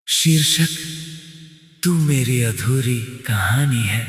शीर्षक तू मेरी अधूरी कहानी है।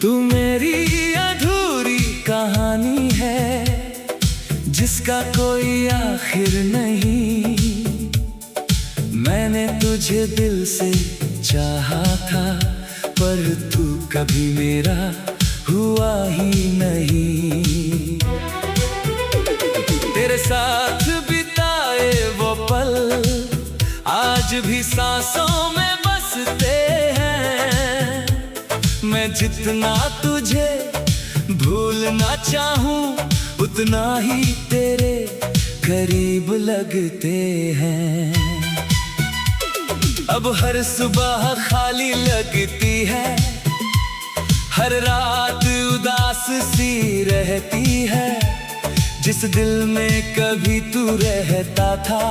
तू मेरी अधूरी कहानी है जिसका कोई आखिर नहीं। मैंने तुझे दिल से चाहा था पर तू कभी मेरा हुआ ही नहीं। तेरे साथ बिताए वो पल आज भी सांसों में बसते हैं। मैं जितना तुझे भूलना चाहूं उतना ही तेरे करीब लगते हैं। अब हर सुबह खाली लगती है, हर रात उदास सी रहती है। जिस दिल में कभी तू रहता था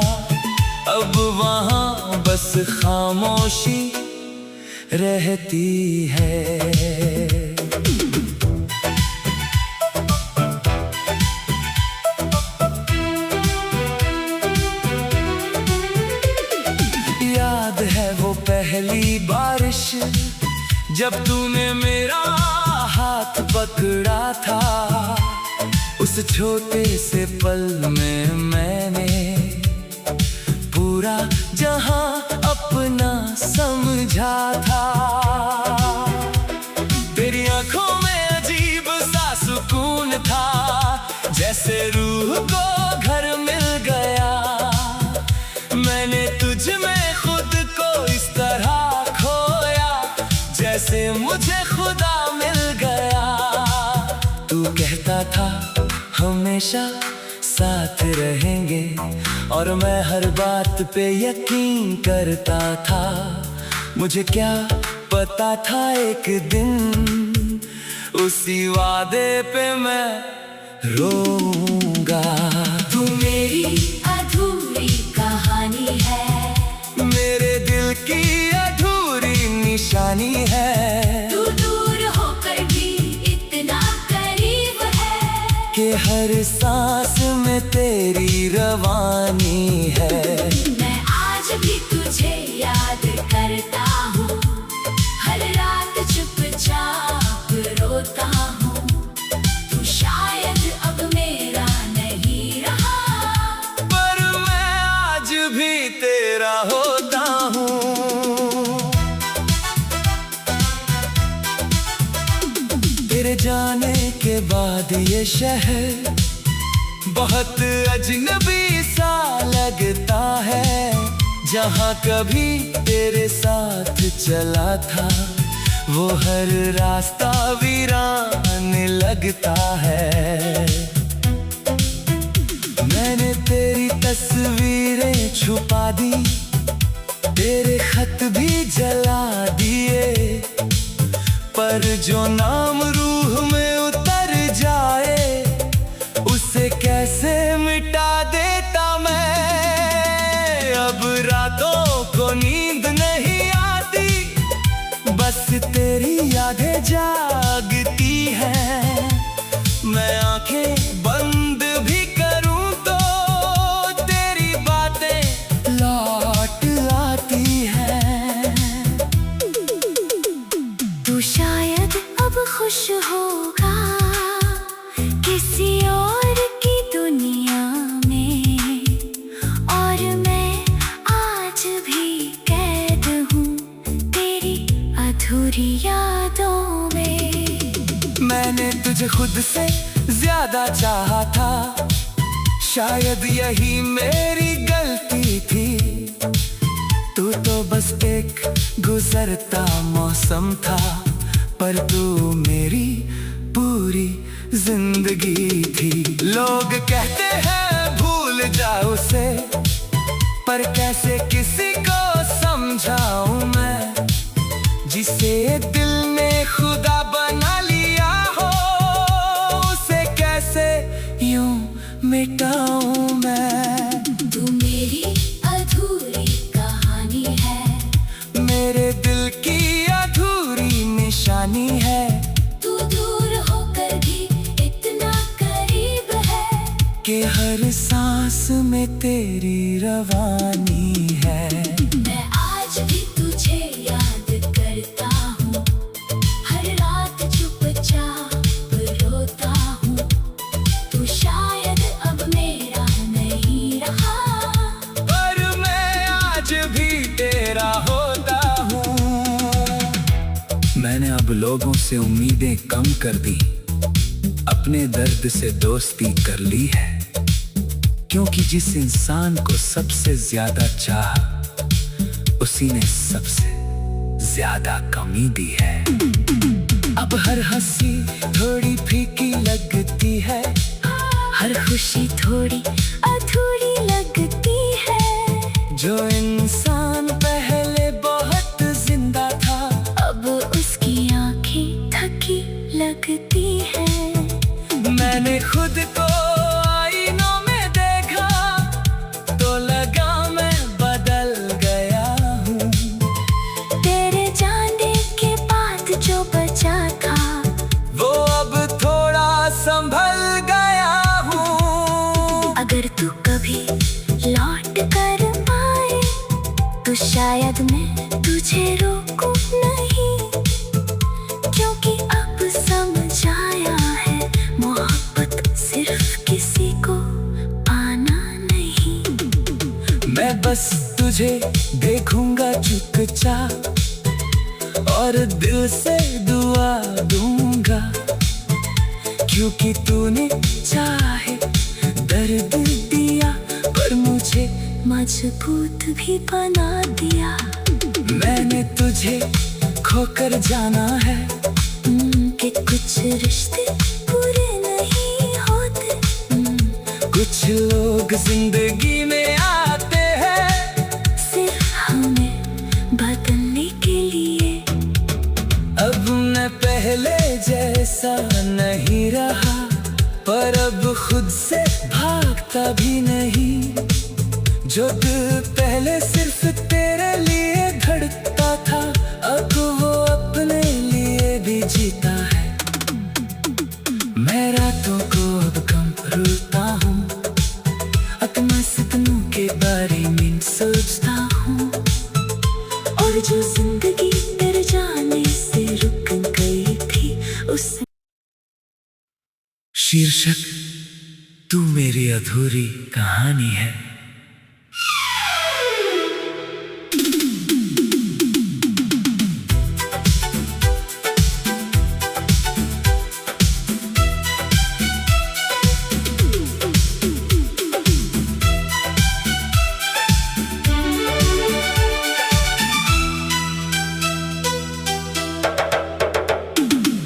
अब वहां बस खामोशी रहती है। याद है वो पहली बारिश जब तूने मेरा हाथ पकड़ा था। उस छोटे से पल में मैंने पूरा जहां अपना समझा था। तेरी आंखों में अजीब सा सुकून था, जैसे रूह को घर मिल गया। मैंने तुझ में खुद को इस तरह खोया जैसे मुझे खुदा मिल गया। तू कहता था हमेशा साथ रहेंगे और मैं हर बात पे यकीन करता था। मुझे क्या पता था एक दिन उसी वादे पे मैं रोऊंगा। तू मेरी अधूरी कहानी है, मेरे दिल की अधूरी निशानी है। तू दूर होकर भी इतना करीब है कि हर सांस में तेरी रवानी है। मैं आज भी तुझे याद करता हूँ, हर रात चुपचाप रोता हूँ। तू शायद अब मेरा नहीं रहा पर मैं आज भी तेरा होता हूँ। तेरे जाने के बाद ये शहर बहुत अजनबी सा लगता है। जहाँ कभी तेरे साथ चला था वो हर रास्ता वीरान लगता है। मैंने तेरी तस्वीरें छुपा दी, तेरे खत भी जला दिए। पर जो नाम रूह में उतर जाए उसे कैसे मिटा देता मैं। अब रातों को नींद नहीं आती, बस तेरी यादें जागती हैं। मैं आंखें बंद भी करूं तो तेरी बातें लौट आती हैं। तू शायद अब खुश होगा किसी और की दुनिया में, और मैं आज भी कैद हूँ तेरी अधूरी यादों में। मैंने तुझे खुद से ज्यादा चाहा था, शायद यही मेरी गलती थी। तू तो बस एक गुजरता मौसम था पर तू मेरी पूरी जिंदगी थी। लोग कहते हैं भूल जा उसे, पर कैसे किसी को समझाऊं मैं जिसे दिल ने खुदा बना लिया हो। उसे बेटा हूँ मैं। तू मेरी अधूरी कहानी है, मेरे दिल की अधूरी निशानी है। तू दूर होकर भी इतना करीब है कि हर सांस में तेरी रवानी है। मैं आज भी तुझे याद करता हूँ, हर रात चुपचाप रोता हूँ। तू शायद अब मेरा नहीं रहा, पर मैं आज भी तेरा होता हूँ। मैंने अब लोगों से उम्मीदें कम कर दी, अपने दर्द से दोस्ती कर ली है। क्योंकि जिस इंसान को सबसे ज्यादा चाहा, उसी ने सबसे ज्यादा कमी दी है। अब हर हंसी थोड़ी फीकी लगती है, हर खुशी थोड़ी अधूरी लगती है। जो इंसान पहले बहुत जिंदा था, अब उसकी आंखें थकी लगती है। मैंने खुद को आईनों में देखा, तो लगा मैं बदल गया हूँ। तेरे जाने के बाद जो बचा था, वो अब थोड़ा संभल गया हूँ। अगर तू कभी लौट कर आए, तो शायद मैं तुझे रोकूं नहीं। क्योंकि अब समझ आया है, मोहब्बत सिर्फ किसी को पाना नहीं। मैं बस तुझे देखूंगा चुपचाप, और दिल से दुआ दूंगा। क्योंकि तूने चाहे दर्द दिया, पर मुझे मजबूत भी बना दिया। मैंने तुझे खोकर जाना है, कि कुछ रिश्ते पूरे नहीं होते। कुछ लोग जिंदगी में आते हैं सिर्फ हमें बदलने के लिए। अब मैं पहले जैसा नहीं रहा, पर अब खुद से भागता भी नहीं। जो दिल पहले सिर्फ तेरे लिए धड़कता था, अब वो अपने लिए भी जीता है। मैं रातों को अब कम रोता हूँ, अपने सपनों के बारे में सोचता हूँ। और जो जिंदगी तेरे जाने से रुक गई थी, उससे शीर्षक तू मेरी अधूरी कहानी है।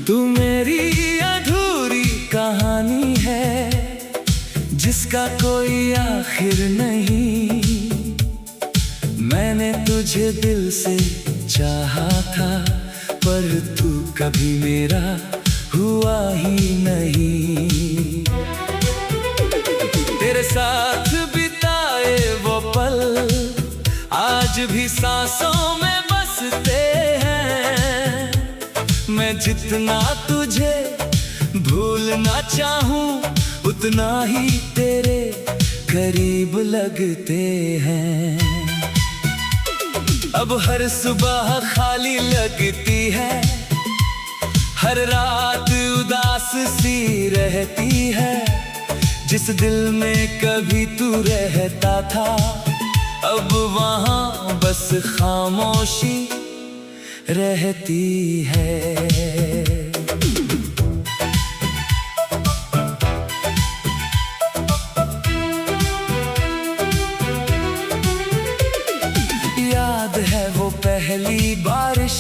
तू मेरी अधूरी कहानी है, जिसका कोई आखिर नहीं। मैंने तुझे दिल से चाहा था, पर तू कभी मेरा हुआ ही नहीं। तेरे साथ बिताए वो पल आज भी सांसों में बसते हैं। मैं जितना तुझे भूलना चाहूं, उतना ही तेरे करीब लगते हैं। अब हर सुबह खाली लगती है, हर रात उदास सी रहती है। जिस दिल में कभी तू रहता था, अब वहाँ बस खामोशी रहती है। याद है वो पहली बारिश,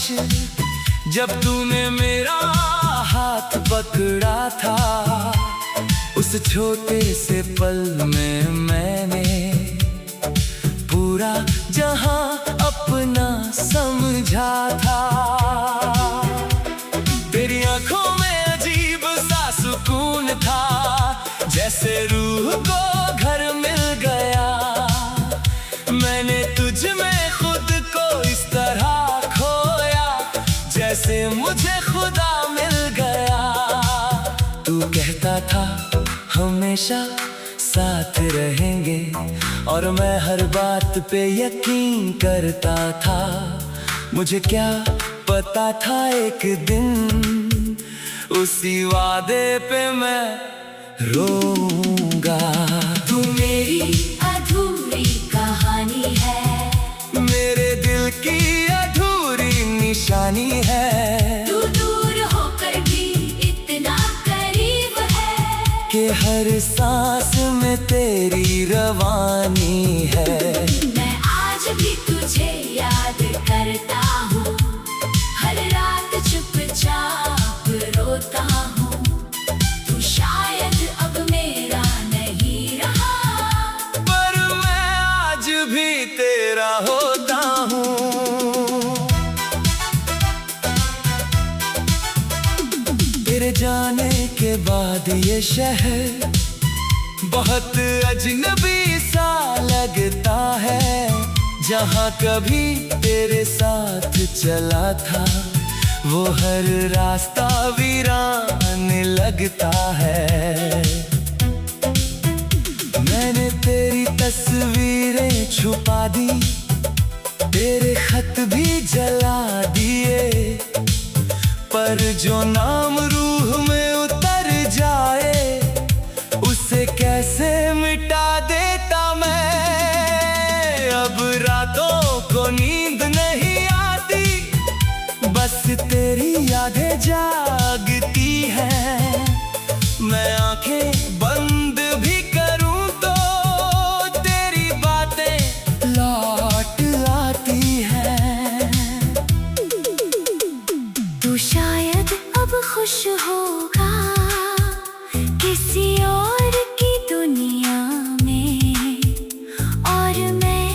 जब तूने मेरा हाथ पकड़ा था। उस छोटे से पल में मैंने पूरा जहां अपना समझा था। तेरी आंखों में अजीब सा सुकून था, जैसे रूह को तू कहता था हमेशा साथ रहेंगे, और मैं हर बात पे यकीन करता था। मुझे क्या पता था एक दिन उसी वादे पे मैं रोऊंगा। तू मेरी अधूरी कहानी है, मेरे दिल की अधूरी निशानी है। तू दूर होकर भी इतना करीब है कि हर सांस में तेरी रवानी है। मैं आज भी तुझे याद करता हूँ, हर रात चुपचाप रोता हूँ। तू शायद अब मेरा नहीं रहा, पर मैं आज भी तेरा होता हूँ। तेरे जाने के बाद ये शहर बहुत अजनबी सा लगता है। जहाँ कभी तेरे साथ चला था वो हर रास्ता वीरान लगता है। मैंने तेरी तस्वीरें छुपा दी, तेरे खत भी जला दिए, पर जो नाम रूह में उतर जाए उसे कैसे मिटा देता मैं। अब रातों को नींद नहीं आती, बस तेरी यादें जागती हैं। मैं आंखें बंद भी करूं तो तेरी बातें लौट आती हैं। तू शायद अब खुश होगा किसी और की दुनिया में, और मैं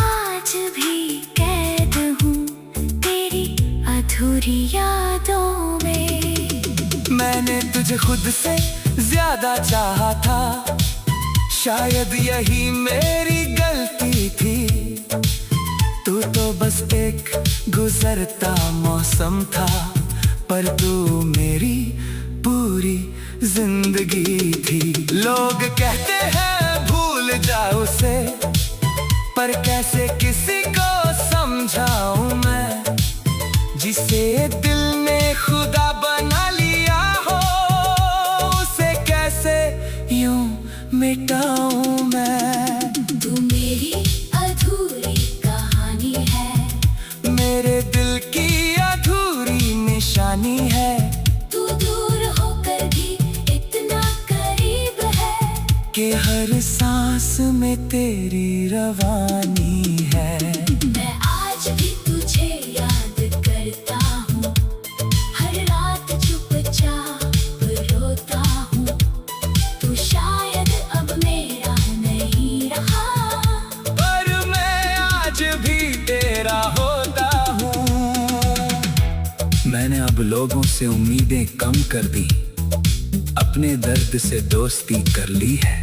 आज भी कैद हूँ तेरी अधूरी यादों में। मैंने तुझे खुद से ज्यादा चाहा था, शायद यही मेरी गलती थी। तू तो बस एक गुजरता मौसम था, पर तू मेरी पूरी जिंदगी थी। लोग कहते हैं भूल जा उसे, पर कैसे किसी को समझाऊं मैं, जिसे दिल ने खुदा बना लिया हो, उसे कैसे यूं मिटाऊं मैं। तू मेरी अधूरी कहानी है, मेरे दिल की अधूरी निशानी है। तू दूर होकर भी इतना करीब है कि हर सांस में तेरी रवानी है। मैं आज भी तुझे याद करता हूँ, हर रात चुपचाप रोता हूँ। तू शायद अब मेरा नहीं रहा, पर मैं आज भी तेरा होता हूँ। मैंने अब लोगों से उम्मीदें कम कर दी, अपने दर्द से दोस्ती कर ली है,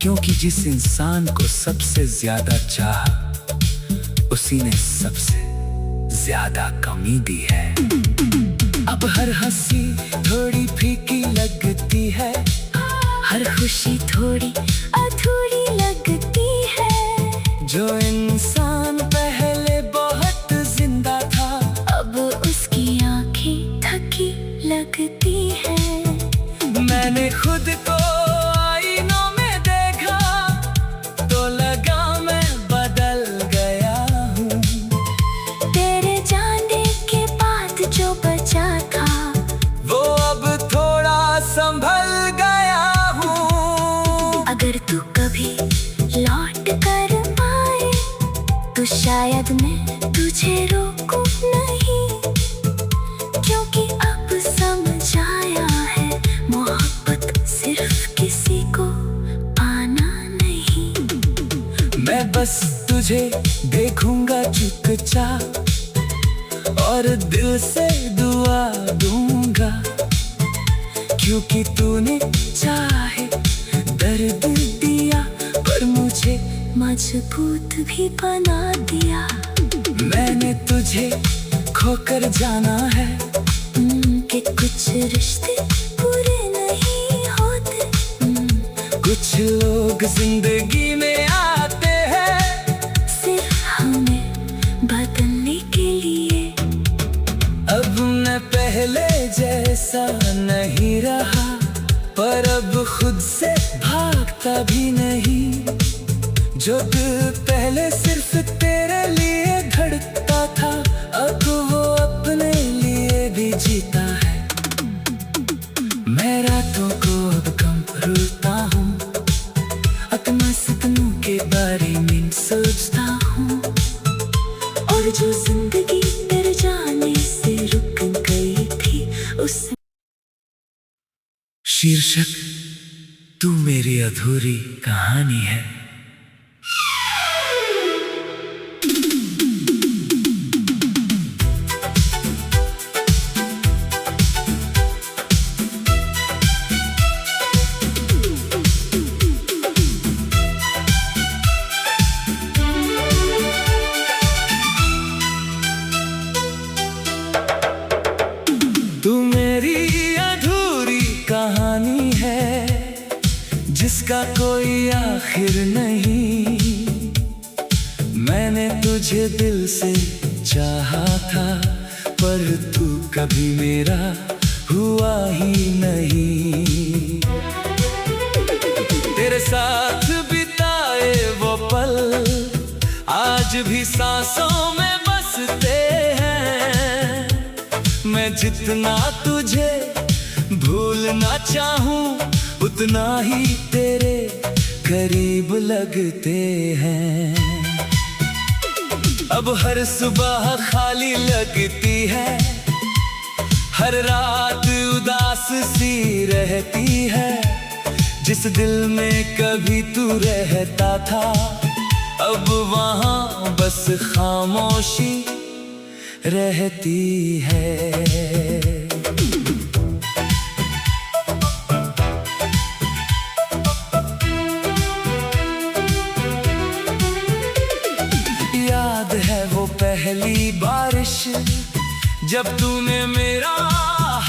क्योंकि जिस इंसान को सबसे ज्यादा चाहा उसी ने सबसे ज्यादा कमी दी है। अब हर हंसी थोड़ी फीकी लगती है, हर खुशी थोड़ी अधूरी लगती है। जो इंसान पहले बहुत जिंदा था अब उसकी आंखें थकी लगती है। मैंने खुद को आईनों में देखा तो लगा मैं बदल गया हूँ। तेरे जाने के बाद जो बचा था वो अब थोड़ा संभल गया हूँ। अगर तू कभी लौट कर आए तो शायद मैं तुझे रोकूं नहीं, क्योंकि अब समझ आया है मोहब्बत सिर्फ किसी को पाना नहीं। मैं बस तुझे देखूंगा चुपचाप और दिल से दुआ दूंगा, क्योंकि तूने चाहे दर्द दिया पर मुझे मजबूत भी बना दिया। मैंने तुझे खोकर जाना है कि कुछ रिश्ते पूरे कुछ लोग जिंदगी में आते हैं सिर्फ हमें बदलने के लिए। अब मैं पहले जैसा नहीं रहा, पर अब खुद से भागता भी नहीं। जो दिल पहले सिर्फ तेरे लिए धड़कता था, अब वो अपने लिए भी जीता है। मैं रातों को अब कम रुता हूँ, अपने सपनों के बारे में सोचता हूँ। और जो जिंदगी तेरे जाने से रुक गई थी उस शीर्षक तू मेरी अधूरी कहानी है। तू मेरी अधूरी कहानी है जिसका कोई आखिर नहीं। मैंने तुझे दिल से चाहा था, पर तू कभी मेरा हुआ ही नहीं। तेरे साथ बिताए वो पल आज भी सांसों में बसते हैं। मैं जितना तुझे भूलना चाहूं, उतना ही तेरे करीब लगते हैं। अब हर सुबह खाली लगती है, हर रात उदास सी रहती है। जिस दिल में कभी तू रहता था, अब वहां बस खामोशी रहती है। याद है वो पहली बारिश जब तूने मेरा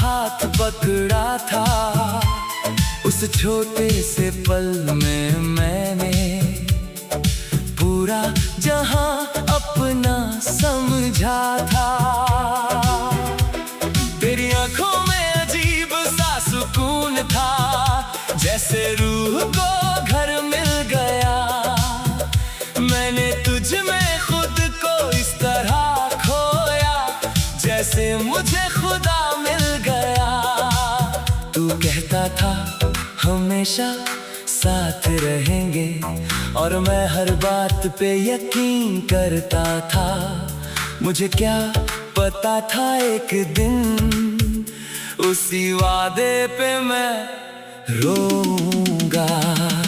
हाथ पकड़ा था। उस छोटे से पल में मैंने पूरा जहां अपना समझा था। तेरी आंखों में अजीब सा सुकून था, जैसे रूह को घर मिल गया। मैंने तुझ में खुद को इस तरह खोया, जैसे मुझे खुदा मिल गया। तू कहता था हमेशा साथ रहेंगे, और मैं हर बात पे यकीन करता था। मुझे क्या पता था एक दिन उसी वादे पे मैं रोऊंगा।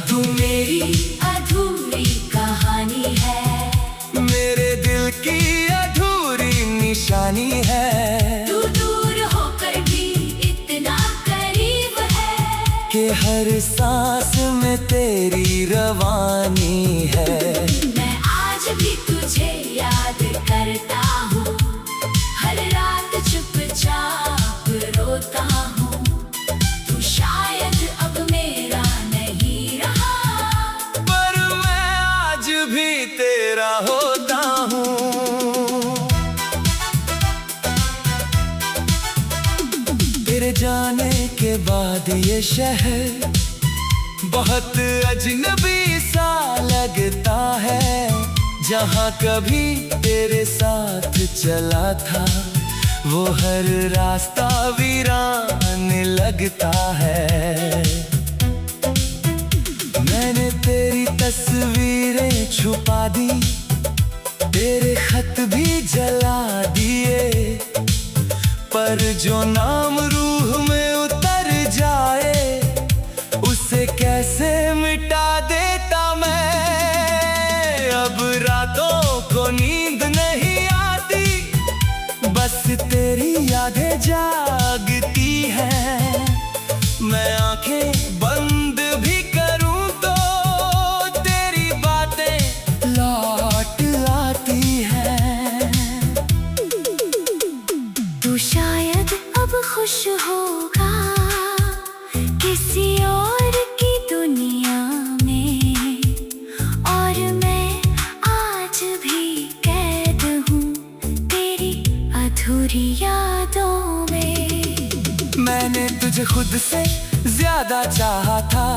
तू मेरी अधूरी कहानी है, मेरे दिल की अधूरी निशानी है। तू दूर होकर भी इतना करीब है कि हर सांस में तेरी रवानी है। मैं आज भी तुझे याद करता हूँ, हर रात चुपचाप रोता हूँ। तू शायद अब मेरा नहीं रहा, पर मैं आज भी तेरा होता हूँ। तेरे जाने के बाद ये शहर बहुत अजनबी सा लगता है। जहाँ कभी तेरे साथ चला था, वो हर रास्ता वीरान लगता है। मैंने तेरी तस्वीरें छुपा दी, तेरे खत भी जला दिए, पर जो नाम रूह में उतर जाए उसे कैसे मिटा देता मैं। अब रातों को नींद नहीं आती, बस तेरी यादें जागती हैं। मैं आंखें बंद भी करूं तो तेरी बातें लौट आती हैं। तू शायद अब खुश होगा किसी और की दुनिया खुद से ज्यादा चाहा था,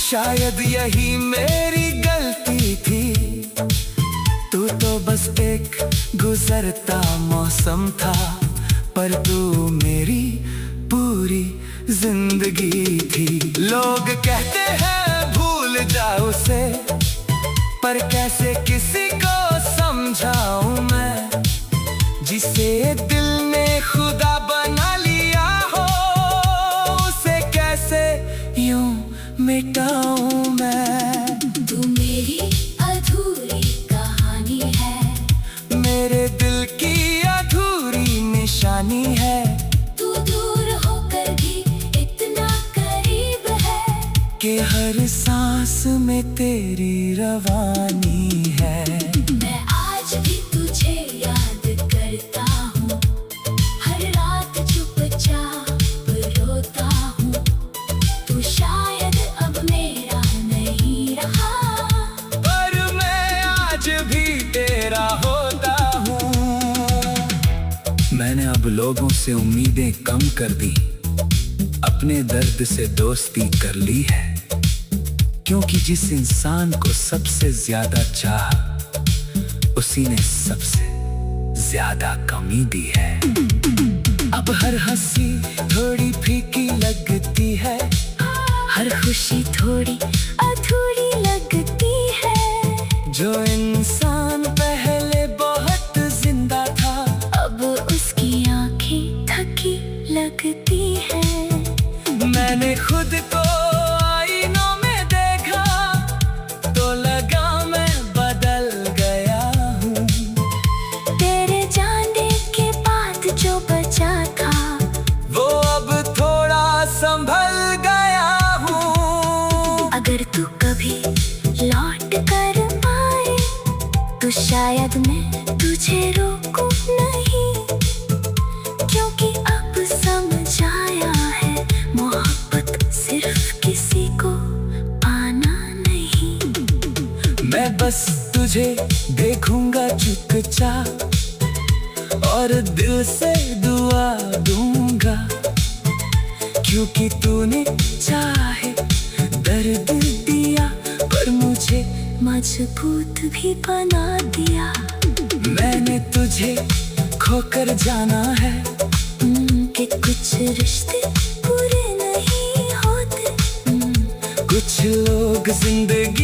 शायद यही मेरी गलती थी। तू तो बस एक गुजरता मौसम था, पर तू मेरी पूरी जिंदगी थी। लोग कहते हैं भूल जाओ उसे, पर कैसे किसी को समझाऊं मैं, जिसे दिल ने खुदा बना लिया हो, उसे कैसे यूं मिटाऊं मैं। तू मेरी अधूरी कहानी है, मेरे दिल की अधूरी निशानी है। तू दूर होकर भी इतना करीब है, कि हर सांस में तेरी रवानी है। मैं आज भी तुझे याद करता हूँ, हर रात चुपचाप रोता हूँ। तू शायद अब मेरा नहीं रहा, पर मैं आज भी तेरा होता हूँ। मैंने अब लोगों से उम्मीदें कम कर दी, अपने दर्द से दोस्ती कर ली है, क्योंकि जिस इंसान को सबसे ज्यादा चाहा, उसी ने सबसे ज्यादा कमी दी है। अब हर हंसी थोड़ी फीकी लगती है, हर खुशी थोड़ी अधूरी लगती है। जो इंसान पहले बहुत जिंदा था, अब उसकी आंखें थकी लगती है। मैंने खुद को आईनों में देखा, तो लगा मैं बदल गया हूँ। तेरे जाने के बाद जो बचा था, वो अब थोड़ा संभल गया हूँ। अगर तू कभी लौट कर आए, तो शायद मैं तुझे रोकूं नहीं, क्योंकि अब समझ आया है मोहब्बत सिर्फ किसी को पाना नहीं। मैं बस तुझे देखूंगा चुपचाप, और दिल से दुआ दूंगा, क्योंकि तूने चाहे दर्द दिया, पर मुझे मजबूत भी बना दिया। मैंने तुझे खोकर जाना है, कि कुछ रिश्ते पूरे नहीं होते, कुछ लोग जिंदगी